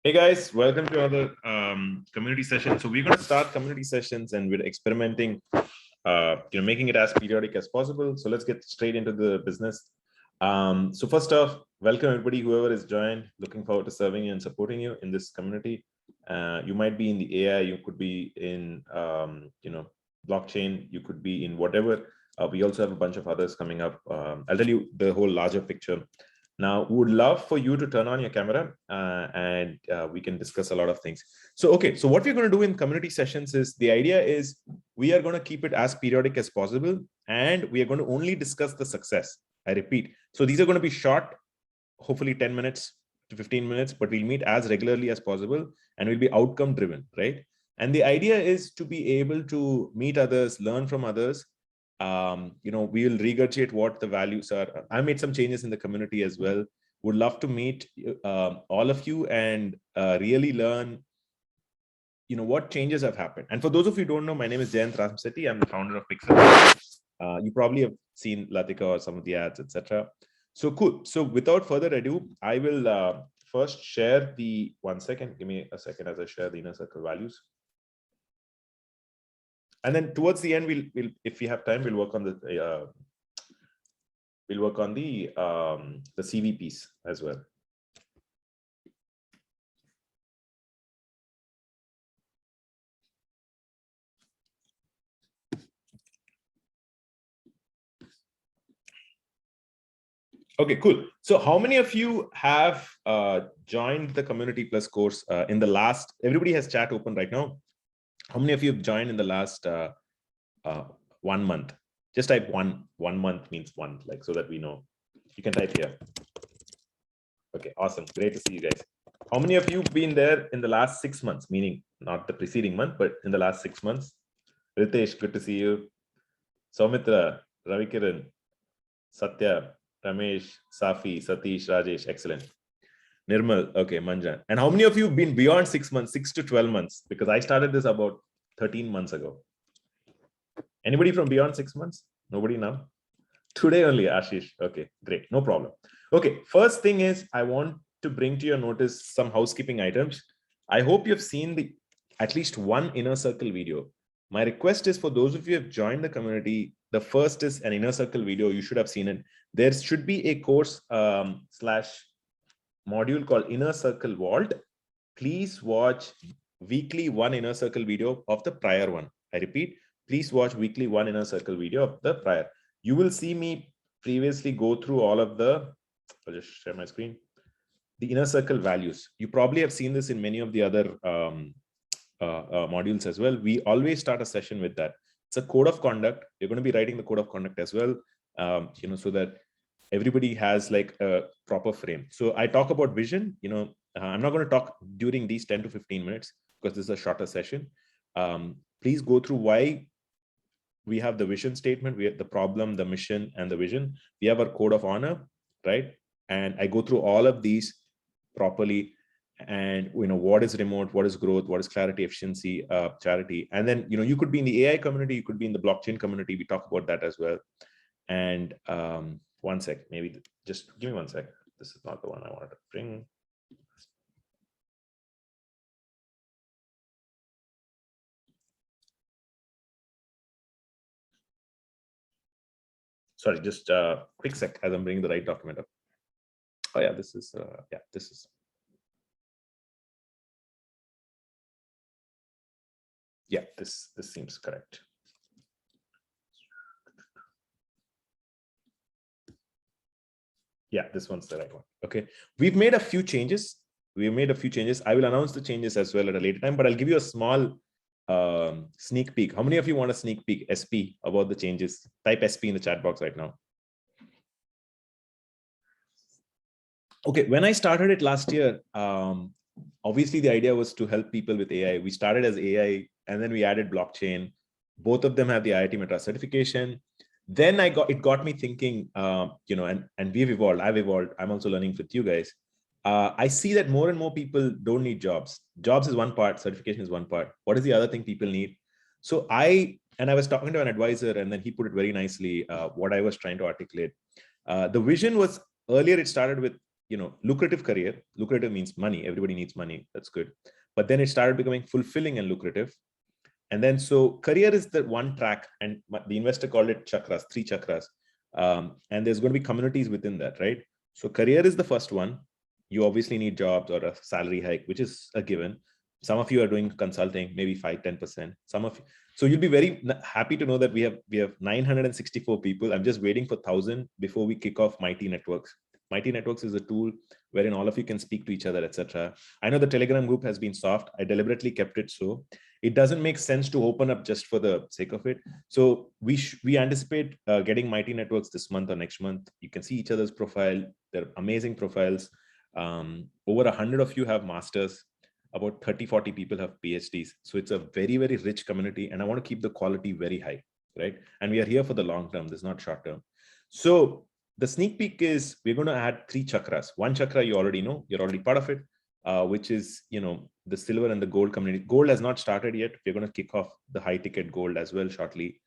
Hey guys, welcome to another community session. So we're going to start community sessions, and we're experimenting, making it as periodic as possible. So let's get straight into the business. So first off, welcome everybody, whoever is joined. Looking forward to serving you and supporting you in this community. You might be in the AI, you could be in blockchain, you could be in whatever. We also have a bunch of others coming up. I'll tell you the whole larger picture. Now, we would love for you to turn on your camera and we can discuss a lot of things. So, okay, so what we're going to do in community sessions is, the idea is we are going to keep it as periodic as possible, and we are going to only discuss the success. I repeat. So these are going to be short, hopefully 10 minutes to 15 minutes, but we'll meet as regularly as possible and we'll be outcome driven, right? And the idea is to be able to meet others, learn from others. We will regurgitate what the values are. I made some changes in the community as well. Would love to meet all of you and really learn, what changes have happened. And for those of you who don't know, my name is Jayant Ramsetti. I'm the founder of Pixeltests. You probably have seen Latika or some of the ads, etc. So cool. So without further ado, I will first share the, one second, give me a second as I share the inner circle values. And then towards the end, we'll if we have time, we'll work on the CV piece as well. Okay, cool. So how many of you have joined the Community Plus course in the last, everybody has chat open right now. How many of you have joined in the last 1 month? Just type one. 1 month means one, like, so that we know. You can type here. Okay, awesome. Great to see you guys. How many of you have been there in the last 6 months, meaning not the preceding month, but in the last 6 months? Ritesh, good to see you. Soumitra, Ravikiran, Satya, Ramesh, Safi, Satish, Rajesh, excellent. Nirmal, okay, Manjan. And how many of you have been beyond 6 months, 6 to 12 months? Because I started this about 13 months ago. Anybody from beyond 6 months? Nobody now? Today only, Ashish. Okay, great, no problem. Okay, first thing is, I want to bring to your notice some housekeeping items. I hope you've seen at least one inner circle video. My request is, for those of you who have joined the community, the first is an inner circle video. You should have seen it. There should be a course slash module called Inner Circle Vault. Please watch weekly one inner circle video of the prior one. I repeat, please watch weekly one inner circle video of the prior. You will see me previously go through all of the, I'll just share my screen, the inner circle values. You probably have seen this in many of the other modules as well. We always start a session with that. It's a code of conduct. You're going to be writing the code of conduct as well, so that everybody has like a proper frame. So I talk about vision. I'm not going to talk during these 10 to 15 minutes because this is a shorter session. Please go through why we have the vision statement, we have the problem, the mission, and the vision. We have our code of honor, right? And I go through all of these properly. And what is remote, what is growth, what is clarity, efficiency, charity. And then you could be in the AI community, you could be in the blockchain community. We talk about that as well. And one sec, maybe just give me 1 sec. This is not the one I wanted to bring. Sorry, just quick sec as I'm bringing the right document up. Oh yeah, this is this is. Yeah, this seems correct. Yeah, this one's the right one. Okay, we've made a few changes. I will announce the changes as well at a later time, but I'll give you a small sneak peek. How many of you want a sneak peek, SP, about the changes? Type SP in the chat box right now. Okay, when I started it last year, obviously the idea was to help people with AI. We started as AI, and then we added blockchain. Both of them have the IIT Madras certification. Then it got me thinking, and we've evolved. I've evolved. I'm also learning with you guys. I see that more and more people don't need jobs. Jobs is one part, certification is one part. What is the other thing people need? So I was talking to an advisor, and then he put it very nicely, what I was trying to articulate. The vision was, earlier it started with lucrative career. Lucrative means money. Everybody needs money. That's good. But then it started becoming fulfilling and lucrative. And then, so career is the one track, and the investor called it chakras, 3 chakras. And there's going to be communities within that, right? So career is the first one. You obviously need jobs or a salary hike, which is a given. Some of you are doing consulting, maybe 5-10%. So you'll be very happy to know that we have 964 people. I'm just waiting for 1,000 before we kick off Mighty Networks. Mighty Networks is a tool wherein all of you can speak to each other, etc. I know the Telegram group has been soft. I deliberately kept it so. It doesn't make sense to open up just for the sake of it. So we anticipate getting Mighty Networks this month or next month. You can see each other's profile. They're amazing profiles. Over 100 of you have masters. About 30-40 people have PhDs. So it's a very, very rich community. And I want to keep the quality very high, right? And we are here for the long term. This is not short term. So the sneak peek is we're going to add 3 chakras. One chakra you already know. You're already part of it. Which is, the silver and the gold community. Gold has not started yet. We're going to kick off the high ticket gold as well shortly.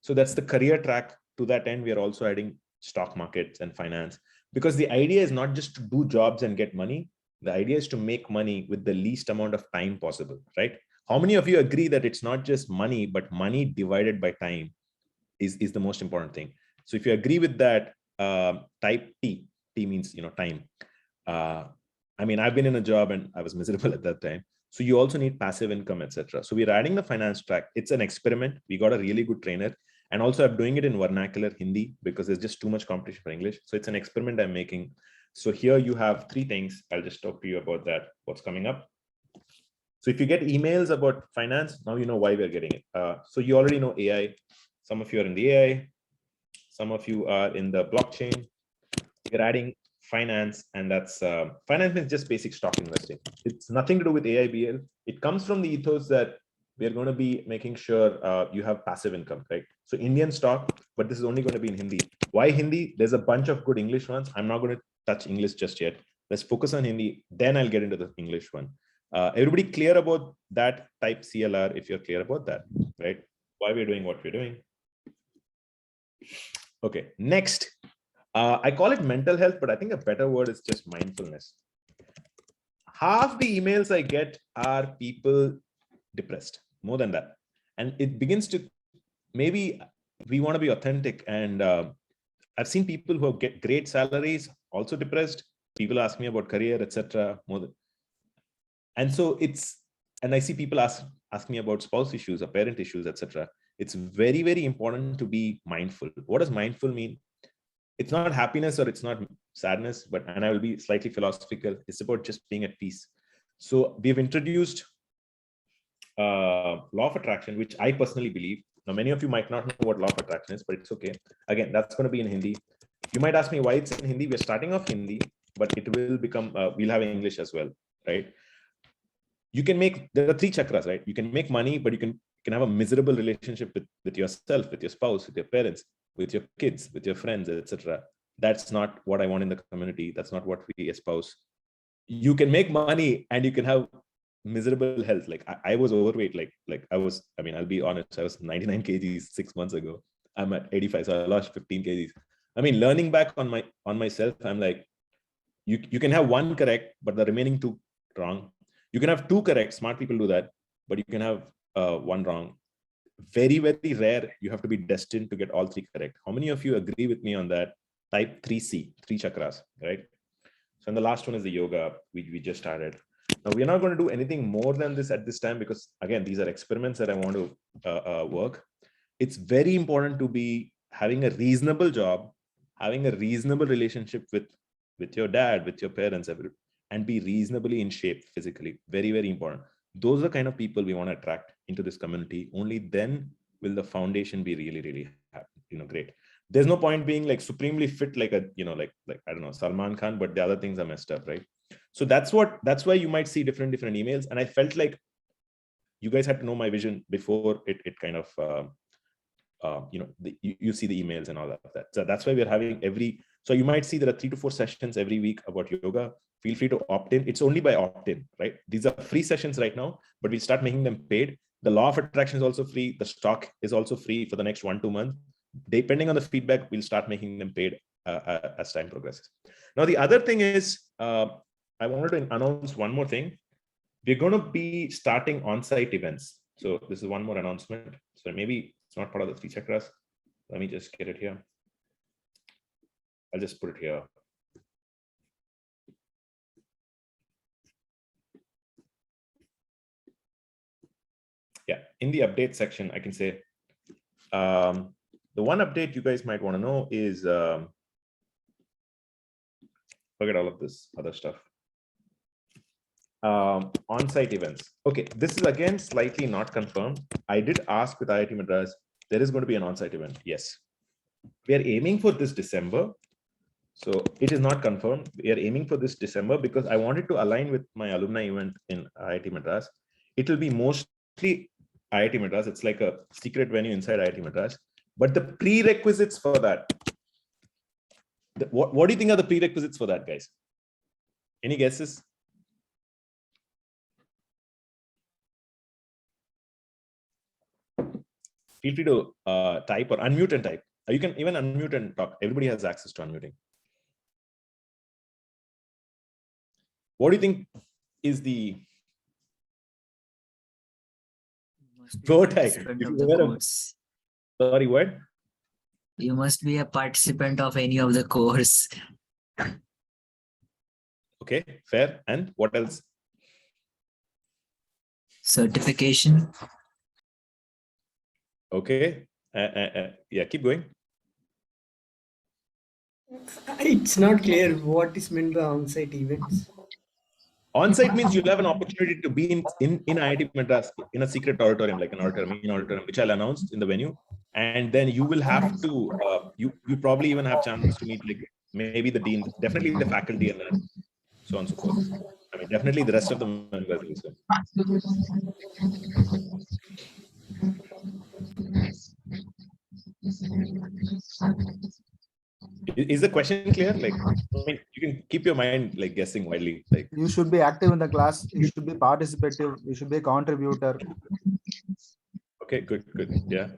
So that's the career track. To that end, we are also adding stock markets and finance, because the idea is not just to do jobs and get money. The idea is to make money with the least amount of time possible, right? How many of you agree that it's not just money, but money divided by time is the most important thing? So if you agree with that, type T means, time. I've been in a job and I was miserable at that time. So you also need passive income, etc. So we're adding the finance track. It's an experiment. We got a really good trainer. And also I'm doing it in vernacular Hindi because there's just too much competition for English. So it's an experiment I'm making. So here you have 3 things. I'll just talk to you about that, what's coming up. So if you get emails about finance, now you know why we're getting it. So you already know AI. Some of you are in the AI. Some of you are in the blockchain. We're adding finance, and that's finance is just basic stock investing. It's nothing to do with AIBL. It comes from the ethos that we're going to be making sure you have passive income, right? So Indian stock, but this is only going to be in Hindi. Why Hindi? There's a bunch of good English ones. I'm not going to touch English just yet. Let's focus on Hindi. Then I'll get into the English one. Everybody clear about that? Type CLR if you're clear about that, right? Why we're doing what we're doing. Okay, next. I call it mental health, but I think a better word is just mindfulness. Half the emails I get are people depressed, more than that. And it begins to, maybe we want to be authentic. And I've seen people who get great salaries, also depressed. People ask me about career, etc. And so and I see people ask me about spouse issues or parent issues, etc. It's very, very important to be mindful. What does mindful mean? It's not happiness or it's not sadness, and I will be slightly philosophical. It's about just being at peace. So we've introduced law of attraction, which I personally believe. Now, many of you might not know what law of attraction is, but it's okay. Again, that's going to be in Hindi. You might ask me why it's in Hindi. We're starting off Hindi, but it will become, we'll have English as well, right? There are 3 chakras, right? You can make money, but you can have a miserable relationship with yourself, with your spouse, with your parents, with your kids, with your friends, etc. That's not what I want in the community. That's not what we espouse. You can make money and you can have miserable health. Like I was overweight. I'll be honest. I was 99 kgs 6 months ago. I'm at 85, so I lost 15 kgs. Learning back on myself, I'm like, you can have 1 correct, but the remaining 2 wrong. You can have 2 correct. Smart people do that, but you can have 1 wrong. Very, very rare. You have to be destined to get all 3 correct. How many of you agree with me on that? Type 3C, 3 chakras, right? So, and the last one is the yoga. We just started. Now, we're not going to do anything more than this at this time because, again, these are experiments that I want to work. It's very important to be having a reasonable job, having a reasonable relationship with your dad, with your parents, and be reasonably in shape physically. Very, very important. Those are the kind of people we want to attract into this community. Only then will the foundation be really, really great. There's no point being like supremely fit, like I don't know, Salman Khan, but the other things are messed up, right? So that's why you might see different emails. And I felt like you guys had to know my vision before it kind of, you see the emails and all of that. So that's why we're having so you might see there are 3 to 4 sessions every week about yoga. Feel free to opt in. It's only by opt-in, right? These are free sessions right now, but we'll start making them paid. The law of attraction is also free. The stock is also free for the next 1-2 months. Depending on the feedback, we'll start making them paid as time progresses. Now, the other thing is, I wanted to announce one more thing. We're going to be starting on-site events. So this is one more announcement. So maybe it's not part of the 3 chakras. Let me just get it here. I'll just put it here. Yeah, in the update section, I can say the one update you guys might want to know is forget all of this other stuff. On-site events. Okay, this is again slightly not confirmed. I did ask with IIT Madras, there is going to be an on-site event. Yes, we are aiming for this December. So it is not confirmed. We are aiming for this December because I wanted to align with my alumni event in IIT Madras. It will be mostly IIT Madras. It's like a secret venue inside IIT Madras. But the prerequisites for that, what do you think are the prerequisites for that, guys? Any guesses? Feel free to type or unmute and type. You can even unmute and talk. Everybody has access to unmuting. What do you think is the vitae? Sorry, what? You must be a participant of any of the course. Okay, fair. And what else? Certification. Okay. Yeah, keep going. It's not clear what is meant by on-site events. On-site means you'll have an opportunity to be in IIT Madras in a secret auditorium, like an auditorium, main auditorium, which I'll announce in the venue. And then you will have to, you probably even have chance to meet like maybe the dean, definitely the faculty, and so on and so forth. I mean, definitely the rest of the members also. Is the question clear? Like, I mean, you can keep your mind like guessing wildly. Like, you should be active in the class. You should be participative. You should be a contributor. okay, good. Yeah.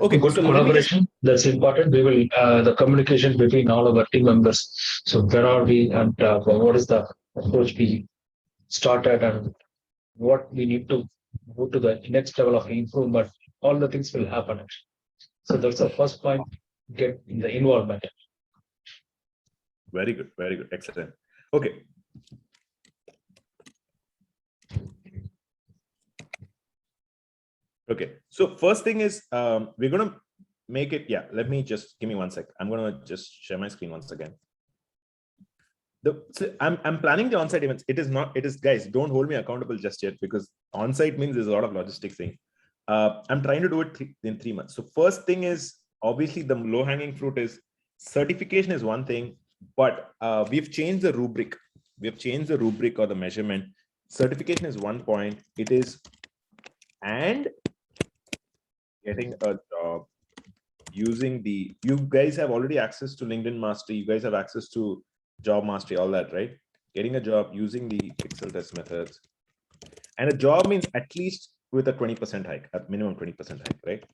Okay, good collaboration. That's important. We will the communication between all of our team members. So where are we, and what is the approach we started, and what we need to go to the next level of improvement. All the things will happen. So that's the first point. Get in the involvement. Very good, excellent. Okay. Okay, so first thing is we're gonna make it. Yeah, let me just give me 1 sec. I'm gonna just share my screen once again. So I'm planning the on-site events. It is guys, don't hold me accountable just yet, because on-site means there's a lot of logistics thing. I'm trying to do it in 3 months. So first thing is, obviously the low-hanging fruit is certification is one thing, but we've changed the rubric. We've changed the rubric or the measurement. Certification is 1 point. It is and getting a job using the, you guys have already access to LinkedIn Mastery. You guys have access to Job Mastery, all that, right? Getting a job using the Pixeltests methods. And a job means at least with a 20% hike, at minimum 20% hike, right?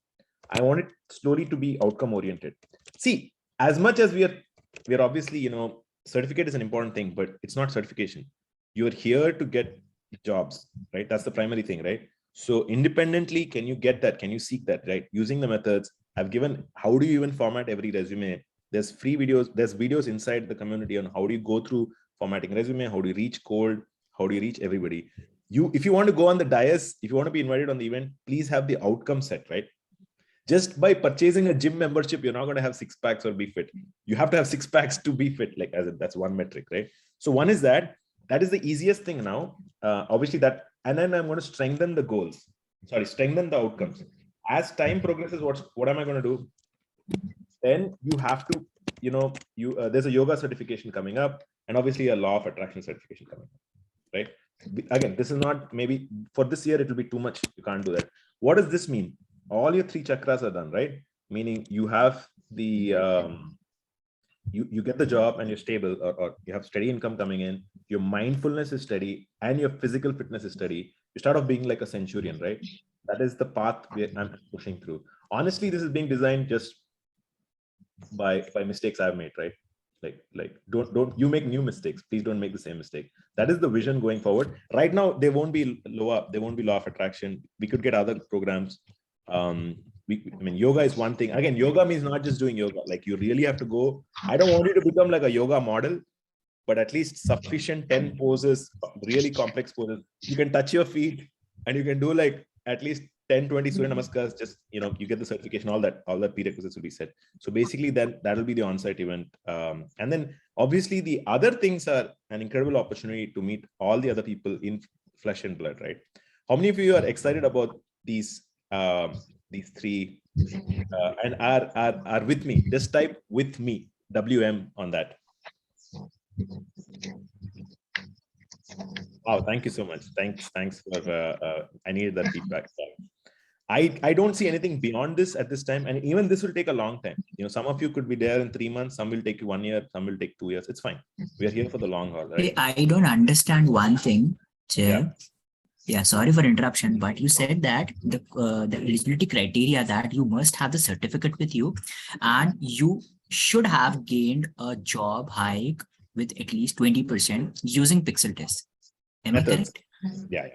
I want it slowly to be outcome oriented. See, as much as we are obviously, you know, certificate is an important thing, but it's not certification. You're here to get jobs, right? That's the primary thing, right? So independently, can you get that? Can you seek that, right? Using the methods I've given. How do you even format every resume? There's free videos. There's videos inside the community on how do you go through formatting resume, how do you reach cold, how do you reach everybody. If you want to go on the dais, if you want to be invited on the event, please have the outcome set, right? Just by purchasing a gym membership, you're not going to have 6 packs or be fit. You have to have 6 packs to be fit, like that's one metric, right? So one is that is the easiest thing now. Obviously that, and then I'm going to strengthen the goals. Strengthen the outcomes. As time progresses, what am I going to do? Then you have to, you know, there's a yoga certification coming up, and obviously a law of attraction certification coming up, right? Again, this is not, maybe for this year it will be too much. You can't do that. What does this mean? All your 3 chakras are done, right? Meaning you have the you get the job and you're stable, or you have steady income coming in, your mindfulness is steady, and your physical fitness is steady. You start off being like a centurion, right? That is the path I'm pushing through. Honestly, this is being designed just by mistakes I've made, right? Like don't you make new mistakes. Please don't make the same mistake. That is the vision going forward. Right now, there won't be law of attraction. We could get other programs. I mean, yoga is one thing. Again, yoga means not just doing yoga. Like you really have to go. I don't want you to become like a yoga model, but at least sufficient 10 poses, really complex poses. You can touch your feet and you can do like at least 10, 20 Surya Namaskars. Just, you get the certification, all that prerequisites will be set. So basically then that'll be the on-site event. And then obviously the other things are an incredible opportunity to meet all the other people in flesh and blood, right? How many of you are excited about these three and are with me? Just type with me, WM on that. Wow, thank you so much. Thanks for I needed that feedback. I don't see anything beyond this at this time, and even this will take a long time. Some of you could be there in 3 months, some will take you 1 year, some will take 2 years. It's fine. We are here for the long haul, right? Hey, I don't understand one thing, Chair. Yeah, sorry for interruption, but you said that the eligibility criteria that you must have the certificate with you, and you should have gained a job hike with at least 20% using Pixeltests. Am I correct? Yeah.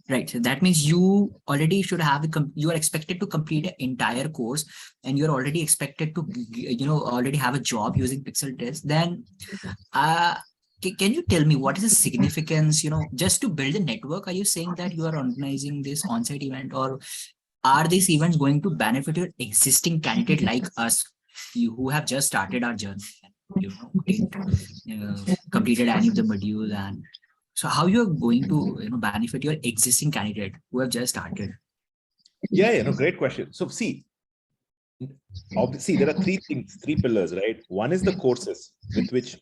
Right. So that means you already should have, you are expected to complete an entire course, and you're already expected to, already have a job using Pixeltests. Then, can you tell me what is the significance, just to build a network? Are you saying that you are organizing this on-site event, or are these events going to benefit your existing candidate like us, who have just started our journey, completed any of the modules? And so how you're going to benefit your existing candidate who have just started? Yeah, great question. So see, obviously there are three pillars, right? One is the courses with which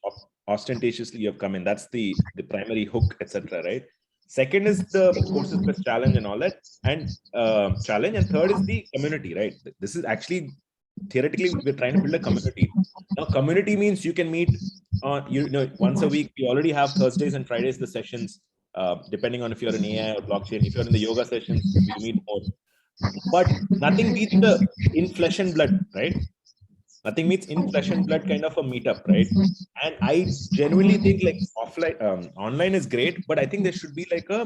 ostentatiously you have come in. That's the primary hook, etc., right? Second is the courses plus challenge and all that, and challenge. And third is the community, right? This is actually, theoretically, we're trying to build a community. Now, community means you can meet once a week. We already have Thursdays and Fridays the sessions, depending on if you're in AI or blockchain. If you're in the yoga sessions, we meet more. But nothing beats the in flesh and blood, right? Nothing beats in flesh and blood kind of a meetup, right? And I genuinely think like offline, online is great, but I think there should be like there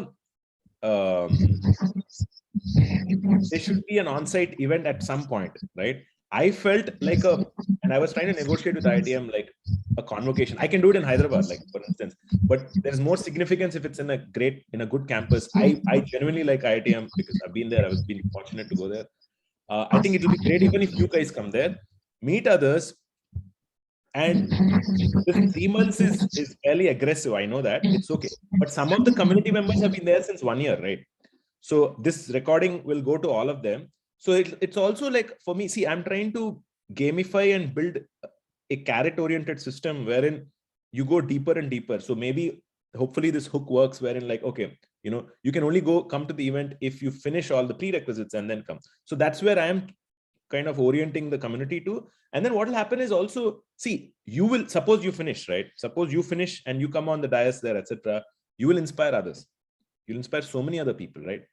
should be an on-site event at some point, right? I felt like and I was trying to negotiate with IITM like a convocation. I can do it in Hyderabad, like for instance, but there's more significance if it's in a good campus. I genuinely like IITM because I've been there. I've been fortunate to go there. I think it'll be great even if you guys come there, meet others. And this 3 months is fairly aggressive. I know that. It's okay. But some of the community members have been there since 1 year, right? So this recording will go to all of them. So it's also like, for me, see, I'm trying to gamify and build a carrot-oriented system wherein you go deeper and deeper. So maybe, hopefully this hook works wherein like, okay, you can only come to the event if you finish all the prerequisites and then come. So that's where I am kind of orienting the community to. And then what will happen is also, see, suppose you finish, right? Suppose you finish and you come on the dais there, etc. You will inspire others. You'll inspire so many other people, right?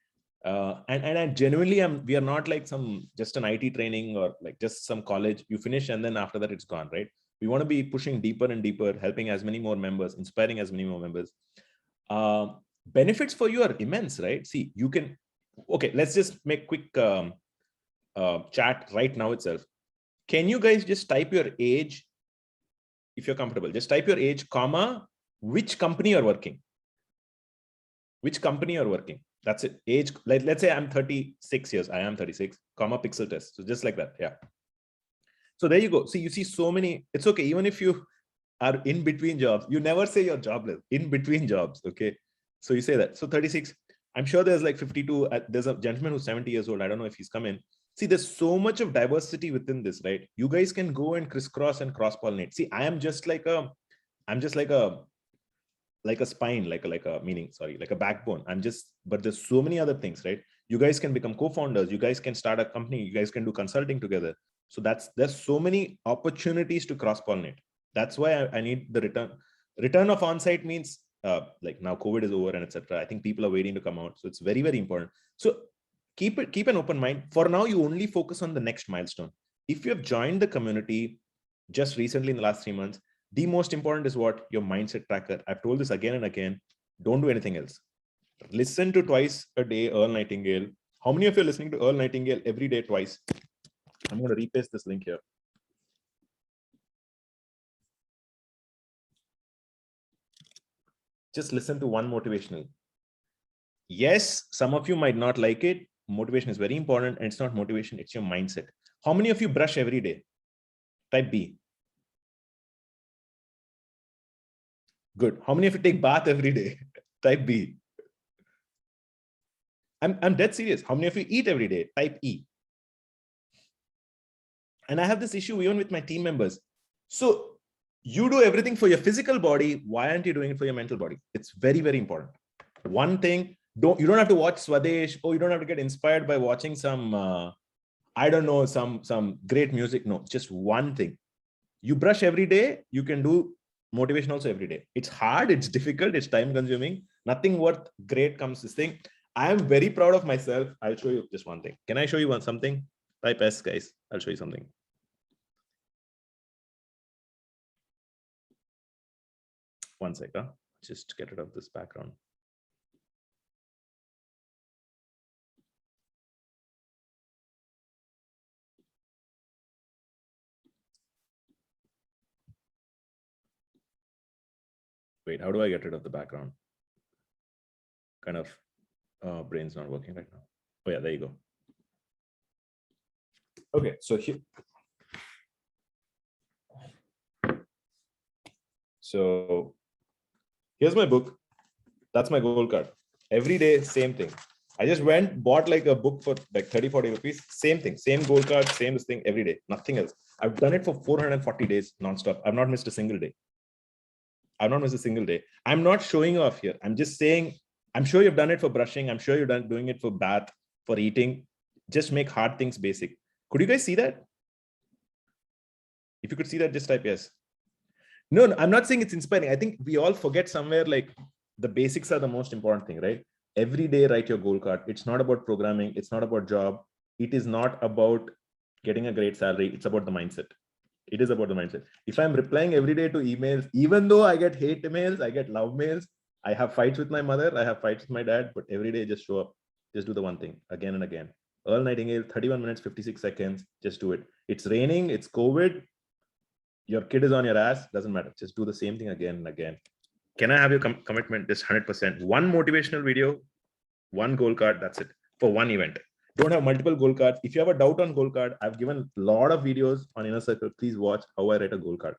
And I genuinely we are not like just an IT training or like just some college. You finish and then after that it's gone, right? We want to be pushing deeper and deeper, helping as many more members, inspiring as many more members. Benefits for you are immense, right? See, you can, okay, let's just make quick chat right now itself. Can you guys just type your age, if you're comfortable? Just type your age, comma, which company you're working. Which company you're working. That's it. Age, let's say I'm 36 years. I am 36, comma, Pixeltests. So just like that. Yeah. So there you go. See, you see so many. It's okay. Even if you are in between jobs, you never say you're jobless. In between jobs. Okay. So you say that. So 36. I'm sure there's like 52. There's a gentleman who's 70 years old. I don't know if he's come in. See, there's so much of diversity within this, right? You guys can go and crisscross and cross-pollinate. See, I'm just like a spine, like a backbone. But there's so many other things, right? You guys can become co-founders. You guys can start a company. You guys can do consulting together. So there's so many opportunities to cross-pollinate. That's why I need the return. Return of on-site means like now COVID is over and etc. I think people are waiting to come out. So it's very, very important. So keep an open mind. For now, you only focus on the next milestone. if you have joined the community just recently in the last 3 months, the most important is what? Your mindset tracker. I've told this again and again. Don't do anything else. Listen to twice a day Earl Nightingale. How many of you are listening to Earl Nightingale every day twice? I'm going to repaste this link here. Just listen to one motivational. Yes, some of you might not like it. Motivation is very important, and it's not motivation, it's your mindset. How many of you brush every day? Type B. Good. How many of you take bath every day? Type B. I'm dead serious. How many of you eat every day? Type E. And I have this issue even with my team members. So you do everything for your physical body. Why aren't you doing it for your mental body? It's very, very important. One thing, you don't have to watch Swadesh, or you don't have to get inspired by watching some, I don't know, some great music. No, just one thing. You brush every day, you can do motivation also every day. It's hard, it's difficult, it's time consuming. Nothing worth great comes this thing. I am very proud of myself. I'll show you just one thing. Can I show you something? Type S, guys. I'll show you something. One second. Just get rid of this background. Wait, how do I get rid of the background? Kind of brain's not working right now. Oh yeah, there you go. Okay, so here. So here's my book. That's my goal card. Every day, same thing. I just went, bought like a book for like 30, 40 rupees. Same thing, same goal card, same thing every day. Nothing else. I've done it for 440 days nonstop. I've not missed a single day. I've not missed a single day. I'm not showing off here. I'm just saying, I'm sure you've done it for brushing. I'm sure you're doing it for bath, for eating. Just make hard things basic. Could you guys see that? If you could see that, just type yes. No, I'm not saying it's inspiring. I think we all forget somewhere like the basics are the most important thing, right? Every day, write your goal card. It's not about programming. It's not about job. It is not about getting a great salary. It's about the mindset. It is about the mindset. If I'm replying every day to emails, even though I get hate emails, I get love mails, I have fights with my mother, I have fights with my dad, but every day just show up, just do the one thing again and again. Earl Nightingale, 31 minutes, 56 seconds, just do it. It's raining, it's COVID, your kid is on your ass, doesn't matter. Just do the same thing again and again. Can I have your commitment? This 100%. One motivational video, one goal card, that's it for one event. Don't have multiple goal cards. If you have a doubt on goal card, I've given a lot of videos on Inner Circle. Please watch how I write a goal card.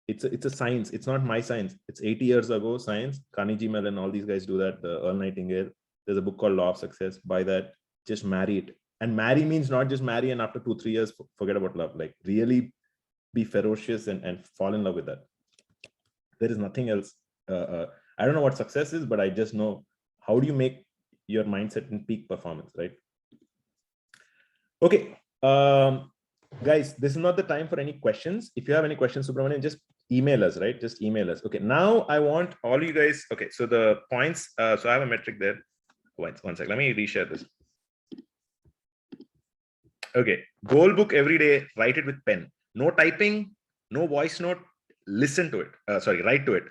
It's a science. It's not my science. It's 80 years ago science. Carnegie Mellon, all these guys do that. The Earl Nightingale. There's a book called Law of Success. Buy that. Just marry it. And marry means not just marry and after 2-3 years forget about love. Like really be ferocious and fall in love with that. There is nothing else. I don't know what success is, but I just know how do you make your mindset in peak performance, right? Okay, guys, this is not the time for any questions. If you have any questions, Subramanian, just email us, right? Just email us. Okay, now I want all you guys. Okay, so the points. So I have a metric there. One sec. Let me reshare this. Okay, goal book every day. Write it with pen. No typing. No voice note. Listen to it. Sorry, write to it.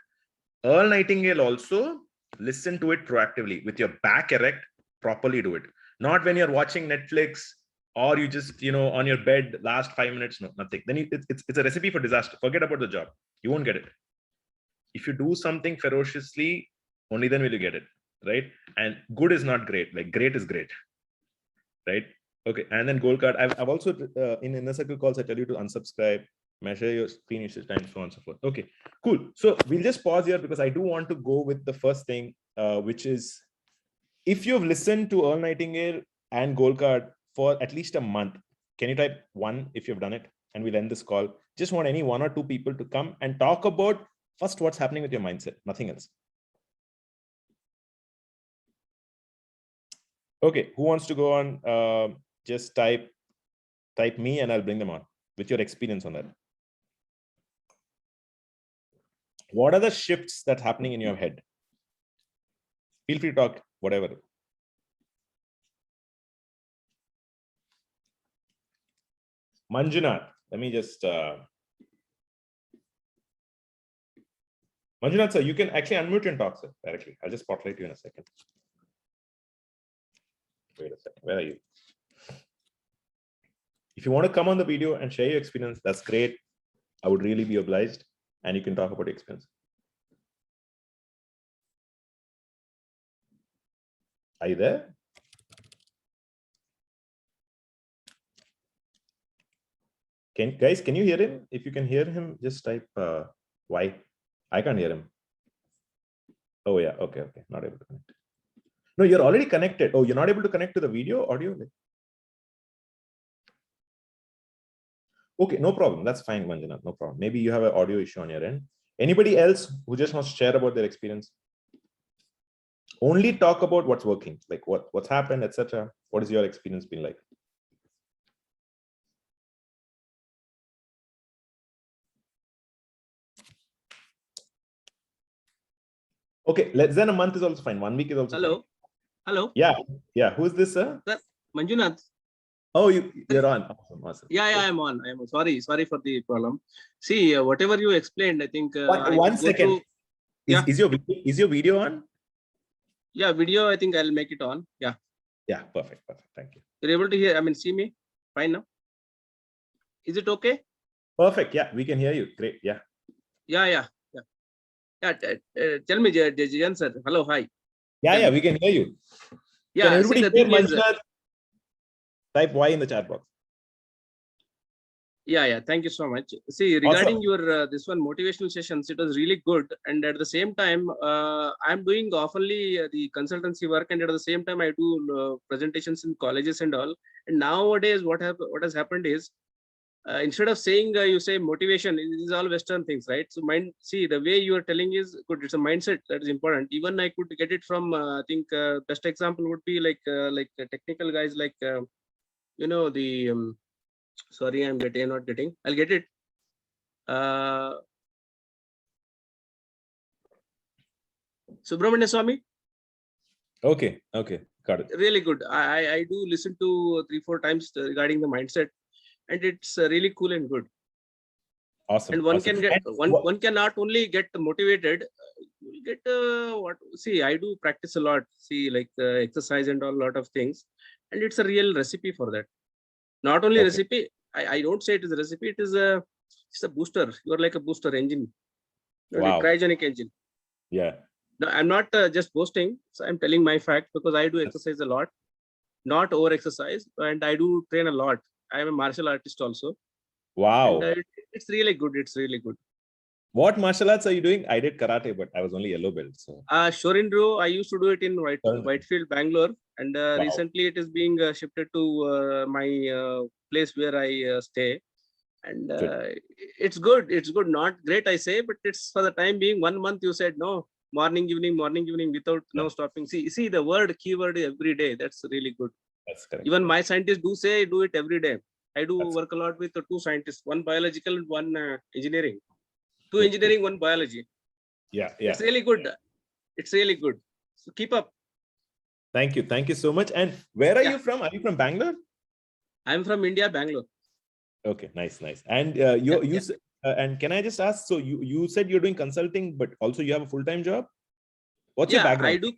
Earl Nightingale also. Listen to it proactively with your back erect. Properly do it. Not when you're watching Netflix or you just on your bed last 5 minutes. No, nothing. Then it's a recipe for disaster. Forget about the job. You won't get it. If you do something ferociously, only then will you get it, right? And good is not great. Like great is great, right? Okay. And then goal card. I've also in Inner Circle calls I tell you to unsubscribe, measure your screen usage time, so on and so forth. Okay, cool. So we'll just pause here because I do want to go with the first thing, which is if you've listened to Earl Nightingale and goal card for at least a month, can you type 1 if you've done it? And we'll end this call. Just want any 1 or 2 people to come and talk about first what's happening with your mindset, nothing else. Okay, who wants to go on? Just type me and I'll bring them on with your experience on that. What are the shifts that's happening in your head? Feel free to talk, whatever. Manjunath. Let me just Manjunath, sir, you can actually unmute and talk, sir, directly. I'll just spotlight you in a second. Wait a second. Where are you? If you want to come on the video and share your experience, that's great. I would really be obliged. And you can talk about your experience. Are you there? Guys, can you hear him? If you can hear him, just type why. I can't hear him. Oh yeah, okay. Not able to connect. No, you're already connected. Oh, you're not able to connect to the video, audio? Okay, no problem. That's fine, Manjunath. No problem. Maybe you have an audio issue on your end. Anybody else who just wants to share about their experience? Only talk about what's working, like what's happened, etc. What has your experience been like? Okay, less than a month is also fine. 1 week is also fine. Hello. Yeah. Who is this, sir? Sir, Manjunath. Oh, you're on. Awesome. Yeah, I'm on. Sorry for the problem. See, whatever you explained, I think. One second. Is your video on? Yeah, video. I think I'll make it on. Yeah. Yeah, perfect. Thank you. You're able to hear? I mean, see me? Fine now. Is it okay? Perfect. Yeah, we can hear you. Great. Yeah. Yeah. Tell me, Jayan sir. Hello, hi. Yeah, we can hear you. Yeah. Can everybody see, the hear thing is, Manjunath? Type Y in the chat box. Yeah. Thank you so much. See, regarding your this one motivational sessions, it was really good. And at the same time, I'm doing oftenly the consultancy work, and at the same time, I do presentations in colleges and all. And nowadays, what has happened is, instead of saying you say motivation, it is all Western things, right? So see, the way you are telling is good. It's a mindset that is important. Even I could get it from I think best example would be like technical guys like the sorry, I'm not getting. I'll get it. Subramanya Swami. Okay, got it. Really good. I do listen to 3-4 times regarding the mindset, and it's really cool and good. Awesome. And one can get one can not only get motivated, you get what? See, I do practice a lot. See, like exercise and all, a lot of things, and it's a real recipe for that. Not only recipe. I don't say it is a recipe. It's a booster. You are like a booster engine. Wow. Cryogenic engine. Yeah. No, I'm not just boasting. So I'm telling my fact because I do exercise a lot, not over exercise, and I do train a lot. I am a martial artist also. Wow. And, it's really good. It's really good. What martial arts are you doing? I did karate, but I was only yellow belt. So. Shorindro, I used to do it in Whitefield, Bangalore, and recently it is being shifted to my place where I stay. And it's good. It's good. Not great, I say, but it's for the time being. 1 month you said no, morning, evening, without no stopping. See the keyword every day. That's really good. That's correct. Even my scientists do say do it every day. I do work a lot with 2 scientists, 1 biological and 1 engineering. 2 engineering, 1 biology. Yeah. It's really good. It's really good. So keep up. Thank you so much. And where are you from? Are you from Bangalore? I'm from India, Bangalore. Okay, nice. And and can I just ask? So you said you're doing consulting, but also you have a full-time job. What's your background? I do.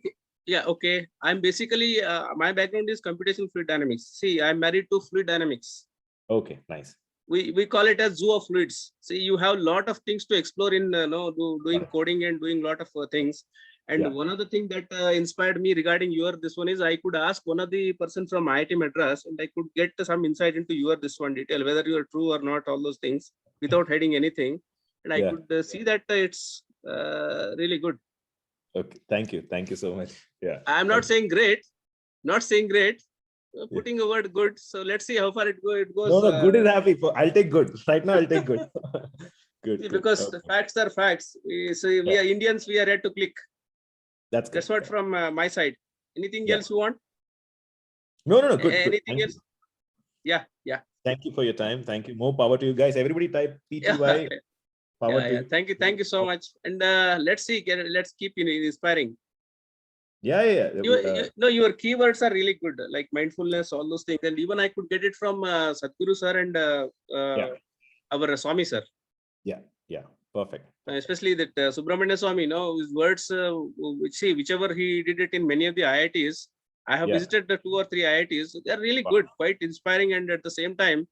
Yeah, okay. I'm basically my background is computational fluid dynamics. See, I'm married to fluid dynamics. Okay, nice. We call it as zoo of fluids. See, you have a lot of things to explore in doing coding and doing a lot of things. And one of the things that inspired me regarding this one is I could ask one of the person from IIT Madras, and I could get some insight into this one detail, whether you are true or not, all those things without hiding anything. And I could see that it's really good. Okay, thank you so much. Yeah, I'm not saying great, putting a word good. So let's see how far it goes. No, good is happy. I'll take good. Right now, I'll take good. Good. Because the facts are facts. So we are Indians. We are ready to click. That's what from my side. Anything else you want? No. Good. Anything else? Yeah. Thank you for your time. Thank you. More power to you guys. Everybody type PTY. Power to you. Thank you so much. And let's see. Let's keep inspiring. Yeah. No, your keywords are really good, like mindfulness, all those things. And even I could get it from Sadhguru sir and our Swami sir. Yeah. Perfect. Especially that Subramania Swami, his words, whichever he did it in many of the IITs. I have visited the 2 or 3 IITs. They're really good, quite inspiring, and at the same time,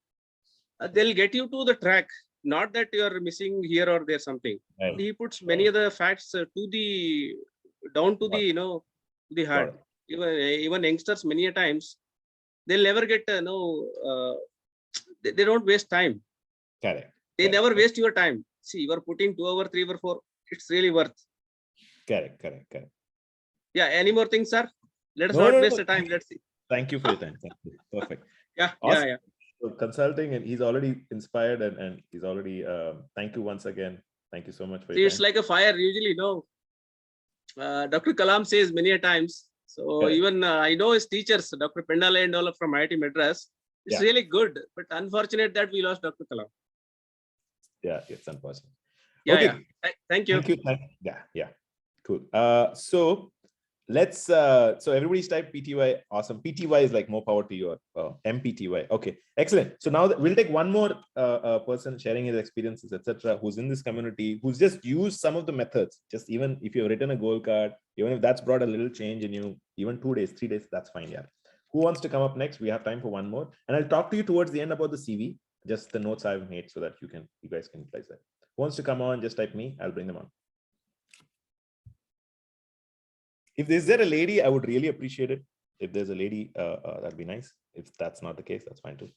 they'll get you to the track. Not that you are missing here or there something. Right. He puts many of the facts down to the to the heart. Even youngsters many a times they'll never get they don't waste time. Correct. They never waste your time. See, you are putting 2 hours, 3 or 4. It's really worth. Correct. Yeah. Any more things, sir? Let us No, not waste the time. Let's see. Thank you for your time. Thank you. Perfect. Yeah. Awesome. Yeah. So consulting, and he's already inspired, and he's already. Thank you once again. Thank you so much for See, your it's time. like a fire. Usually, Dr. Kalam says many a times. So Correct. even I know his teachers, Dr. Pendale and all from IIT Madras. It's really good, but unfortunate that we lost Dr. Kalam. Yeah, it's unfortunate. Yeah. Okay. Yeah. Thank you. Yeah. Cool. So let's. So everybody's type PTY. Awesome. PTY is like more power to you. MPTY. Okay. Excellent. So now we'll take one more person sharing his experiences, etc., who's in this community, who's just used some of the methods. Just even if you've written a goal card, even if that's brought a little change in you, even 2 days, 3 days, that's fine. Yeah. Who wants to come up next? We have time for one more, and I'll talk to you towards the end about the CV. Just the notes I've made so that you guys can utilize that. Who wants to come on? Just type me. I'll bring them on. If is there a lady, I would really appreciate it. If there's a lady, that'd be nice. If that's not the case, that's fine too.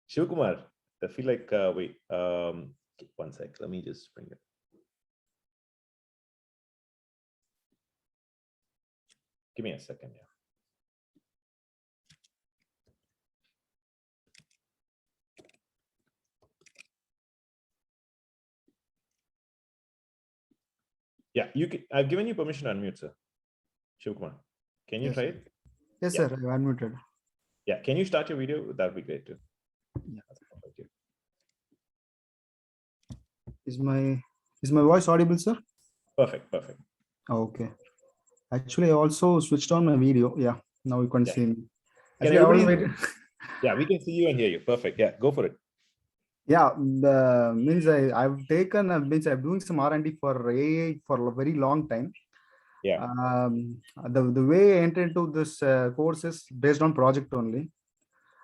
Shivkumar, I feel like, wait, one sec. Let me just bring it. Give me a second. Yeah. Yeah, you can. I've given you permission to unmute, sir. Shivkumar, can you try it? Yes, sir. I'm unmuted. Yeah, can you start your video? That'd be great too. Yeah. Okay. Is my voice audible, sir? Perfect. Okay. Actually, I also switched on my video. Yeah, now you can see me. Can everybody... Yeah, we can see you and hear you. Perfect. Yeah, go for it. Yeah, means I'm doing some R&D for AI for a very long time. Yeah. The way I entered into this course is based on project only.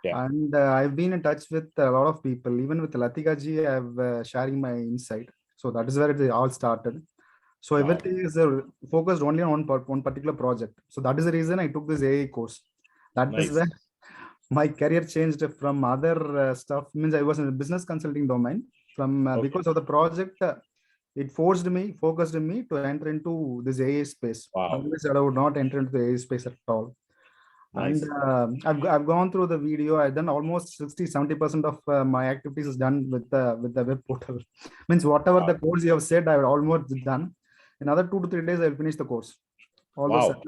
Yeah. And I've been in touch with a lot of people, even with Latika ji, I've sharing my insight. So that is where it all started. So everything is focused only on one particular project. So that is the reason I took this AI course. That is where my career changed from other stuff. Means I was in the business consulting domain. From because of the project, it focused me to enter into this AI space. Otherwise, I would not enter into the AI space at all. Nice. And I've gone through the video. I've done almost 60-70% of my activities is done with the web portal. Means whatever the course you have said, I've almost done. Another 2 to 3 days, I'll finish the course. That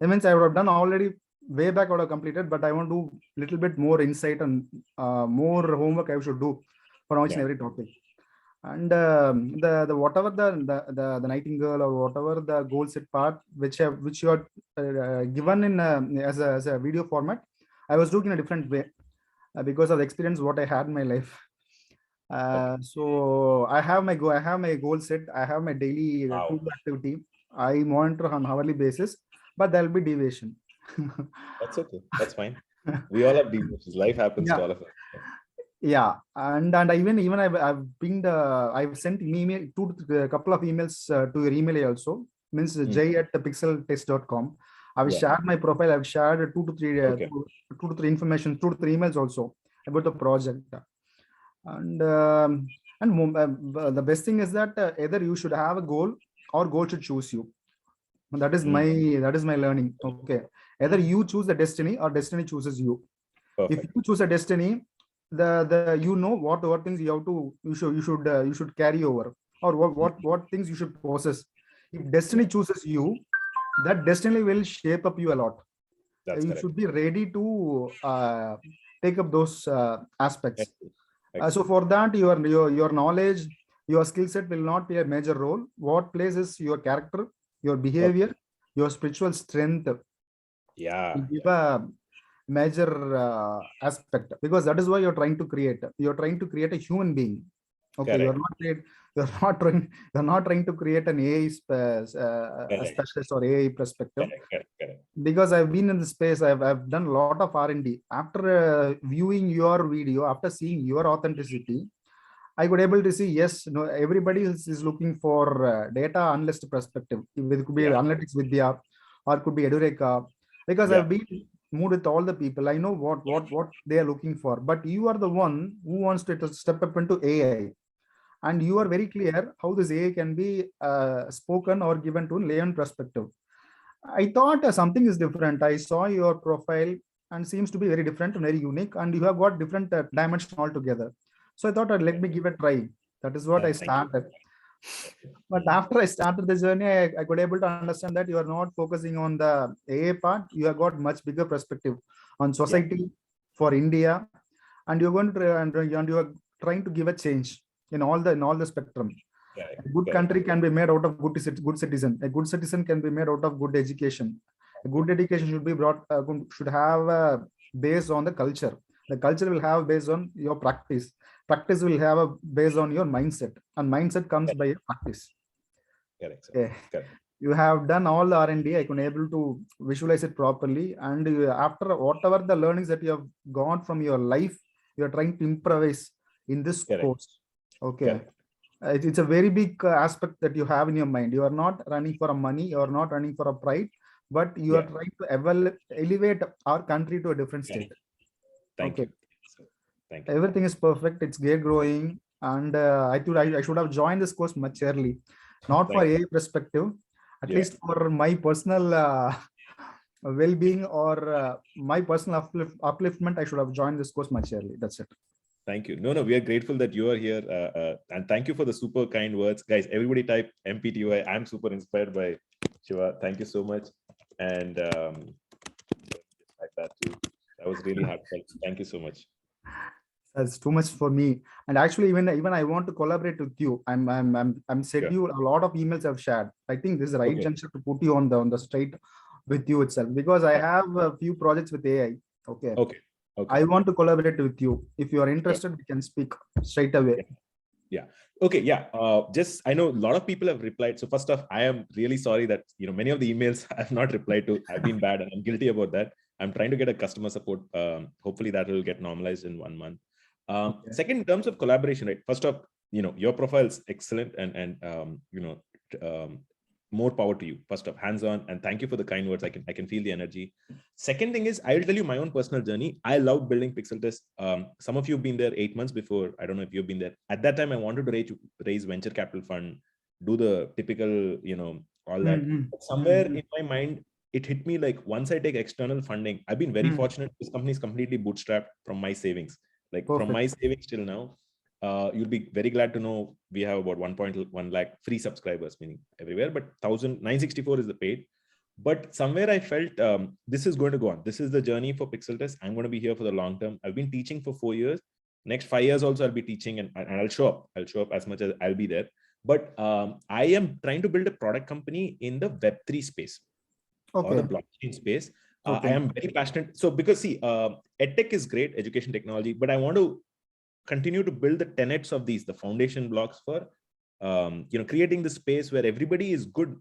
means I would have done already way back. I would have completed, but I want to do a little bit more insight and more homework I should do for each and every topic. And the whatever the nightingale or whatever the goal set part which you are given in as a video format, I was doing in a different way because of the experience what I had in my life. So I have my goal set. I have my daily activity. I monitor on hourly basis, but there will be deviation. That's okay. That's fine. We all have deviations. Life happens to all of us. Yeah, and even I've sent email to a couple of emails to your email also. Means jay@pixeltest.com. I've shared my profile. I've shared 2 to 3 information, 2 to 3 emails also about the project. And the best thing is that either you should have a goal or goal should choose you. That is my learning. Okay, either you choose the destiny or destiny chooses you. Perfect. If you choose a destiny, the you know what things you should carry over, or what things you should possess. If destiny chooses you, that destiny will shape up you a lot. You should be ready to take up those aspects. Excellent. So for that, your knowledge, your skill set will not play a major role. What plays is your character, your behavior, your spiritual strength. Yeah. Will give a major aspect, because that is why you're trying to create. You're trying to create a human being. Okay, you're Correct. you're not trying to create an AI a Correct. specialist or AI perspective. Correct. Because I've been in the space, I've done a lot of R&D. After viewing your video, after seeing your authenticity, I could able to see, yes, no, everybody is looking for data analyst perspective. It could be Yeah. analytics vidya, or could be Edureka. Because Yeah. I've been moved with all the people, I know what they are looking for. But you are the one who wants to step up into AI, and you are very clear how this AI can be spoken or given to layman perspective. I thought something is different. I saw your profile and seems to be very different and very unique, and you have got different dimension altogether. So I thought, let me give a try. That is what I Thank you. started. But after I started the journey, I could able to understand that you are not focusing on the AA part. You have got much bigger perspective on society, for India, and you're going to and you are trying to give a change in all the spectrum. Correct. A good country can be made out of good citizen. A good citizen can be made out of good education. A good education should be brought should have a base on the culture. The culture will have based on your practice. Practice will have a base on your mindset, and mindset comes by a practice. Correct. Sir. Okay. Correct. You have done all the R&D. I can able to visualize it properly, and after whatever the learnings that you have gone from your life, you are trying to improvise in this Correct. course. Okay. Correct. It's a very big aspect that you have in your mind. You are not running for a money, you are not running for a pride, but you are trying to elevate our country to a different state. Thank you. Thank you. Everything is perfect. It's great growing, and I should have joined this course much early, not for a perspective, at least for my personal well-being or my personal upliftment. I should have joined this course much early. That's it. Thank you. No, we are grateful that you are here. And thank you for the super kind words. Guys, everybody type MPTY. I'm super inspired by Shiva. Thank you so much. And like that too. That was really heartfelt. Thank you so much. That's too much for me. And actually, even I want to collaborate with you. I'm sent you a lot of emails I've shared. I think this is the right juncture to put you on the straight with you itself, because I have a few projects with AI. Okay. I want to collaborate with you. If you are interested, we can speak straight away. Just, I know a lot of people have replied. So first off, I am really sorry that many of the emails I have not replied to. I've been bad and I'm guilty about that. I'm trying to get a customer support. Hopefully that will get normalized in 1 month. Second, in terms of collaboration, right? First off, your profile is excellent, and more power to you. First off, hands-on, and thank you for the kind words. I can feel the energy. Second thing is, I will tell you my own personal journey. I love building Pixeltests. Some of you have been there 8 months before. I don't know if you've been there. At that time, I wanted to raise venture capital fund, do the typical, all that. Somewhere in my mind, it hit me like, once I take external funding, I've been very fortunate. This company is completely bootstrapped from my savings. Like from my savings till now, you'll be very glad to know we have about 1.1 lakh free subscribers, meaning everywhere, but 964 is the paid. But somewhere I felt this is going to go on. This is the journey for Pixeltests. I'm going to be here for the long term. I've been teaching for 4 years. Next 5 years also I'll be teaching, and I'll show up. I'll show up as much as I'll be there. But I am trying to build a product company in the Web3 space or the blockchain space. I am very passionate. So because see, Edtech is great, education technology, but I want to continue to build the tenets of these, the foundation blocks for, creating the space where everybody is good,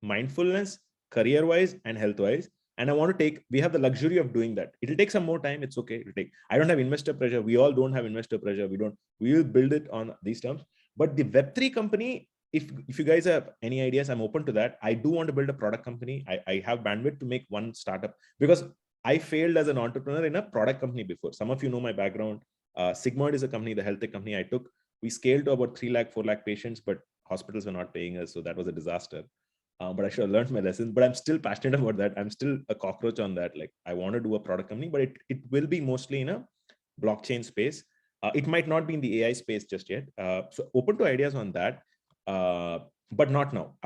mindfulness, career-wise and health-wise. And I want to we have the luxury of doing that. It'll take some more time. It's okay. I don't have investor pressure. We all don't have investor pressure. We will build it on these terms. But the Web3 company, if you guys have any ideas, I'm open to that. I do want to build a product company. I have bandwidth to make one startup, because I failed as an entrepreneur in a product company before. Some of you know my background. Sigmoid is a company, the health tech company I took. We scaled to about 3 lakh, 4 lakh patients, but hospitals were not paying us. So that was a disaster. But I should have learned my lesson. But I'm still passionate about that. I'm still a cockroach on that. Like, I want to do a product company, but it will be mostly in a blockchain space. It might not be in the AI space just yet. So open to ideas on that. But not now.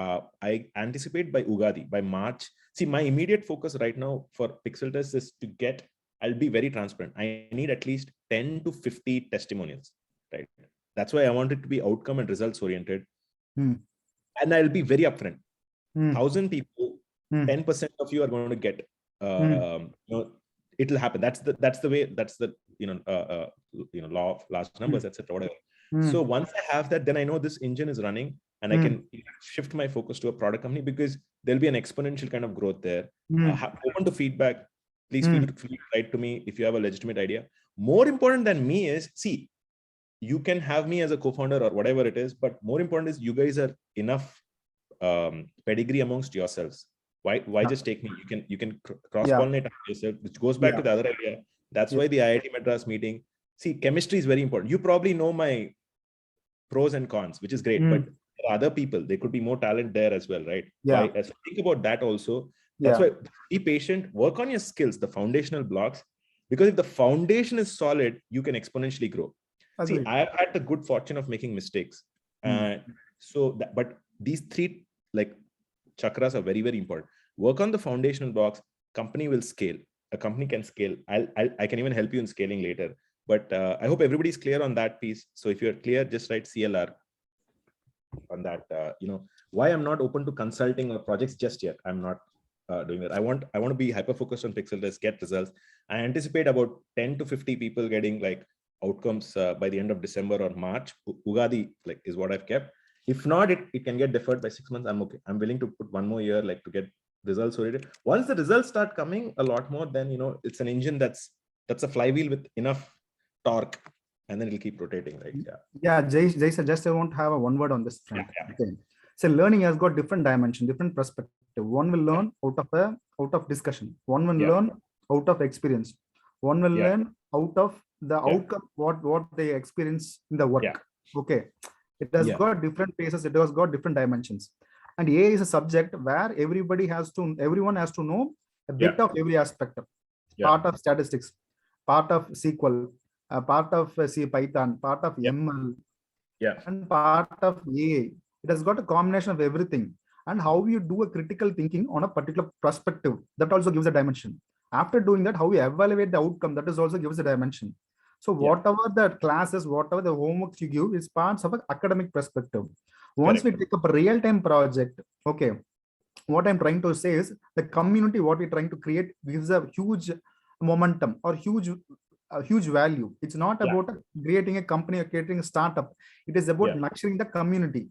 I anticipate by Ugadi, by March. See, my immediate focus right now for Pixeltests is to get I'll be very transparent. I need at least 10 to 50 testimonials, right? That's why I want it to be outcome and results oriented. And I'll be very upfront. 1,000 people, 10% of you are going to get, it'll happen. That's the way, that's the, law of large numbers, etc. Whatever. So once I have that, then I know this engine is running and I can shift my focus to a product company, because there'll be an exponential kind of growth there. Open to feedback. Please feel free to write to me if you have a legitimate idea. More important than me is, see, you can have me as a co-founder or whatever it is, but more important is you guys are enough pedigree amongst yourselves. Why just take me? You can cross-pollinate yourself, which goes back to the other area. That's why the IIT Madras meeting. See, chemistry is very important. You probably know my pros and cons, which is great, but there are other people, there could be more talent there as well, right? So think about that also. That's why be patient, work on your skills, the foundational blocks, because if the foundation is solid, you can exponentially grow. See, I have had the good fortune of making mistakes. But these three chakras are very, very important. Work on the foundational blocks, company will scale. A company can scale. I can even help you in scaling later. But I hope everybody's clear on that piece. So if you're clear, just write CLR on that. Why I'm not open to consulting or projects just yet. I'm not doing that. I want to be hyper focused on Pixeltests, get results. I anticipate about 10 to 50 people getting outcomes by the end of December or March. Ugadi is what I've kept. If not, it can get deferred by 6 months. I'm okay. I'm willing to put one more year to get results oriented. Once the results start coming a lot more, then it's an engine that's a flywheel with enough torque, and then it'll keep rotating, right? Jay sir, just I want to have one word on this front. Okay. So learning has got different dimension, different perspective. One will learn out of discussion. One will learn out of experience. One will learn out of the outcome, what they experience in the work. Okay. It has got different phases. It has got different dimensions. And AI is a subject where everyone has to know a bit of every aspect. Part of statistics, part of SQL, part of Python, part of ML, and part of AI. It has got a combination of everything. And how you do a critical thinking on a particular perspective, that also gives a dimension. After doing that, how you evaluate the outcome, that is also gives a dimension. So whatever the classes, whatever the homeworks you give is parts of an academic perspective. Once we take up a real-time project, okay, what I'm trying to say is the community, what we're trying to create gives a huge momentum or huge value. It's not about creating a company or creating a startup. It is about nurturing the community.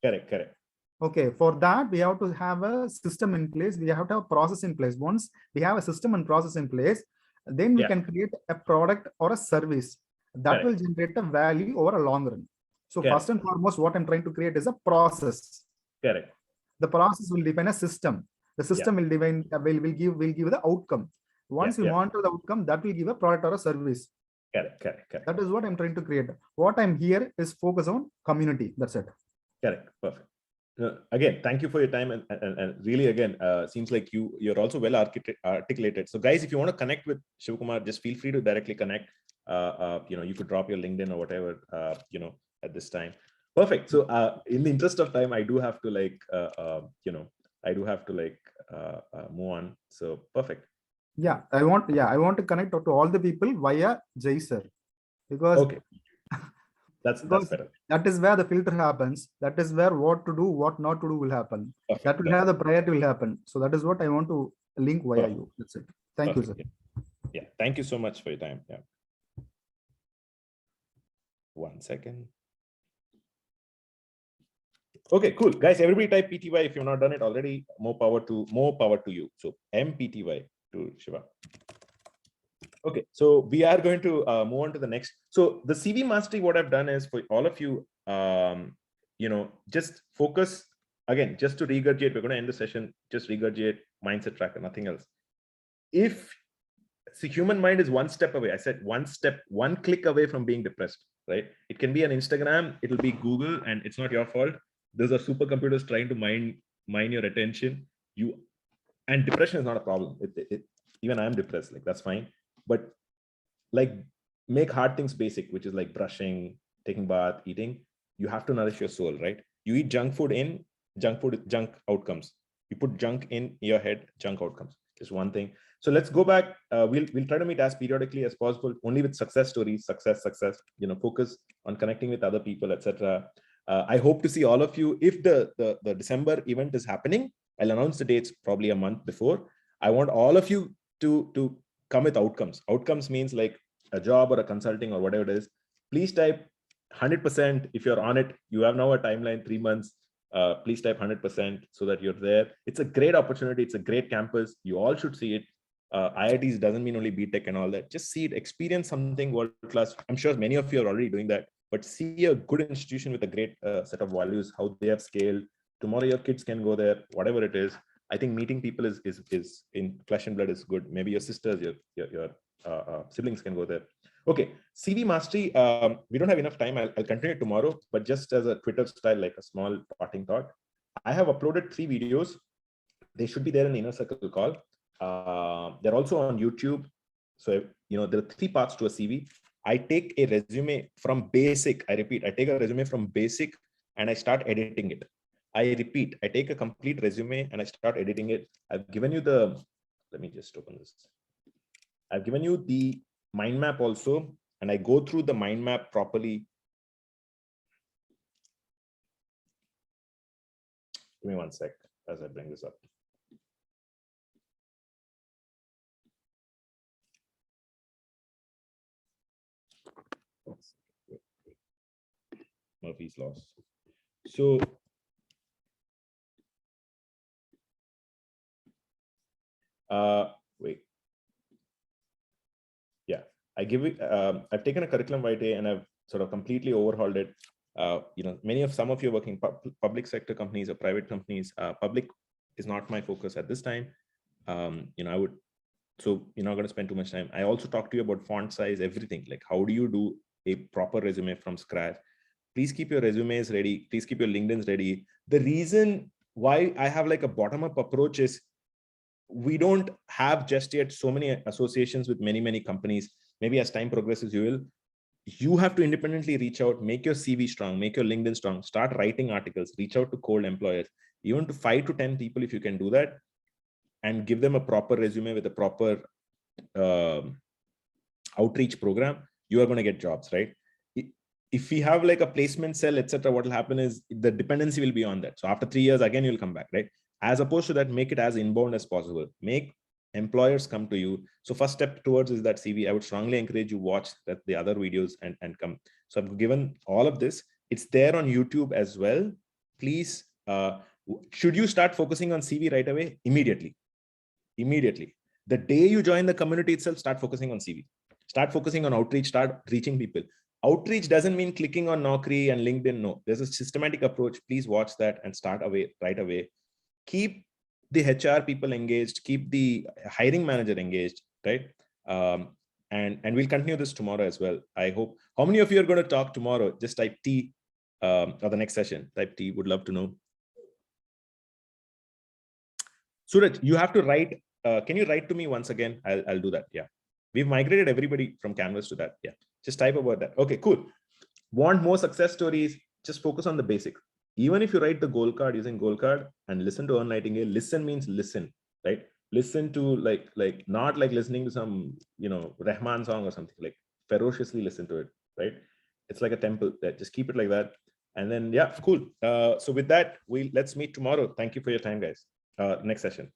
Correct. Okay, for that, we have to have a system in place. We have to have a process in place. Once we have a system and process in place, then we can create a product or a service that will generate a value over a long run. So first and foremost, what I'm trying to create is a process. Correct. The process will define a system. The system will define, will give the outcome. Once you monitor the outcome, that will give a product or a service. Correct. That is what I'm trying to create. What I'm here is focus on community. That's it. Correct. Perfect. Again, thank you for your time, and really, again, seems like you're also well articulated. So guys, if you want to connect with Shivakumar, just feel free to directly connect. You could drop your LinkedIn or whatever, at this time. Perfect. So in the interest of time, I do have to move on. So perfect. I want to connect to all the people via Jay sir, because that's better. That is where the filter happens. That is where what to do, what not to do will happen. Perfect. That will have the priority will happen. So that is what I want to link via you. That's it. Thank you, sir. Yeah. Thank you so much for your time. Yeah. 1 second. Okay, cool. Guys, everybody type PTY if you've not done it already. More power to you. So MPTY to Shiva. Okay, so we are going to move on to the next. So the CV mastery, what I've done is for all of you, just focus again, just to regurgitate. We're going to end the session. Just regurgitate mindset tracker, nothing else. Human mind is one step away. I said one click away from being depressed, right? It can be an Instagram, it'll be Google, and it's not your fault. Those are supercomputers trying to mine your attention. And depression is not a problem. Even I'm depressed, that's fine. But make hard things basic, which is like brushing, taking bath, eating. You have to nourish your soul, right? You eat junk food, junk outcomes. You put junk in your head, junk outcomes. Just one thing. So let's go back. We'll try to meet as periodically as possible, only with success stories, success, focus on connecting with other people, etc. I hope to see all of you. If the December event is happening, I'll announce the dates probably a month before. I want all of you to come with outcomes. Outcomes means like a job or a consulting or whatever it is. Please type 100%. If you're on it, you have now a timeline, 3 months. Please type 100% so that you're there. It's a great opportunity. It's a great campus. You all should see it. IITs doesn't mean only BTech and all that. Just see it, experience something world class. I'm sure many of you are already doing that, but see a good institution with a great set of values, how they have scaled. Tomorrow your kids can go there, whatever it is. I think meeting people is in flesh and blood is good. Maybe your sisters, your siblings can go there. Okay, CV mastery. We don't have enough time. I'll continue tomorrow, but just as a Twitter style, like a small parting thought, I have uploaded 3 videos. They should be there in the inner circle call. They're also on YouTube. So, there are 3 parts to a CV. I take a resume from basic. I repeat, I take a resume from basic and I start editing it. I repeat, I take a complete resume and I start editing it. I've given you let me just open this. I've given you the mind map also, and I go through the mind map properly. Give me 1 sec as I bring this up. Murphy's laws. So wait. Yeah, I've taken a curriculum vitae and I've sort of completely overhauled it. Some of you are working public sector companies or private companies. Public is not my focus at this time. So you're not going to spend too much time. I also talked to you about font size, everything. Like, how do you do a proper resume from scratch? Please keep your resumes ready. Please keep your LinkedIn's ready. The reason why I have like a bottom-up approach is we don't have just yet so many associations with many companies. Maybe as time progresses, you have to independently reach out, make your CV strong, make your LinkedIn strong, start writing articles, reach out to cold employers, even to 5 to 10 people if you can do that, and give them a proper resume with a proper outreach program. You are going to get jobs, right? If we have like a placement cell, etc., what will happen is the dependency will be on that. So after 3 years, again, you'll come back, right? As opposed to that, make it as inbound as possible. Make employers come to you. So first step towards is that CV. I would strongly encourage you watch the other videos and come. So I've given all of this. It's there on YouTube as well. Please, should you start focusing on CV right away? Immediately. The day you join the community itself, start focusing on CV. Start focusing on outreach, start reaching people. Outreach doesn't mean clicking on Naukri and LinkedIn. No, there's a systematic approach. Please watch that and start right away. Keep the HR people engaged, keep the hiring manager engaged, right? And we'll continue this tomorrow as well. I hope. How many of you are going to talk tomorrow? Just type T or the next session. Type T, would love to know. Suraj, you have to write. Can you write to me once again? I'll do that. Yeah. We've migrated everybody from Canvas to that. Yeah. Just type about that. Okay, cool. Want more success stories? Just focus on the basics. Even if you write the goal card using goal card and listen to Earn Nightingale, listen means listen, right? Listen to like not like listening to some, Rahman song or something, like ferociously listen to it, right? It's like a temple that just keep it like that. And then, yeah, cool. So with that, let's meet tomorrow. Thank you for your time, guys. Next session.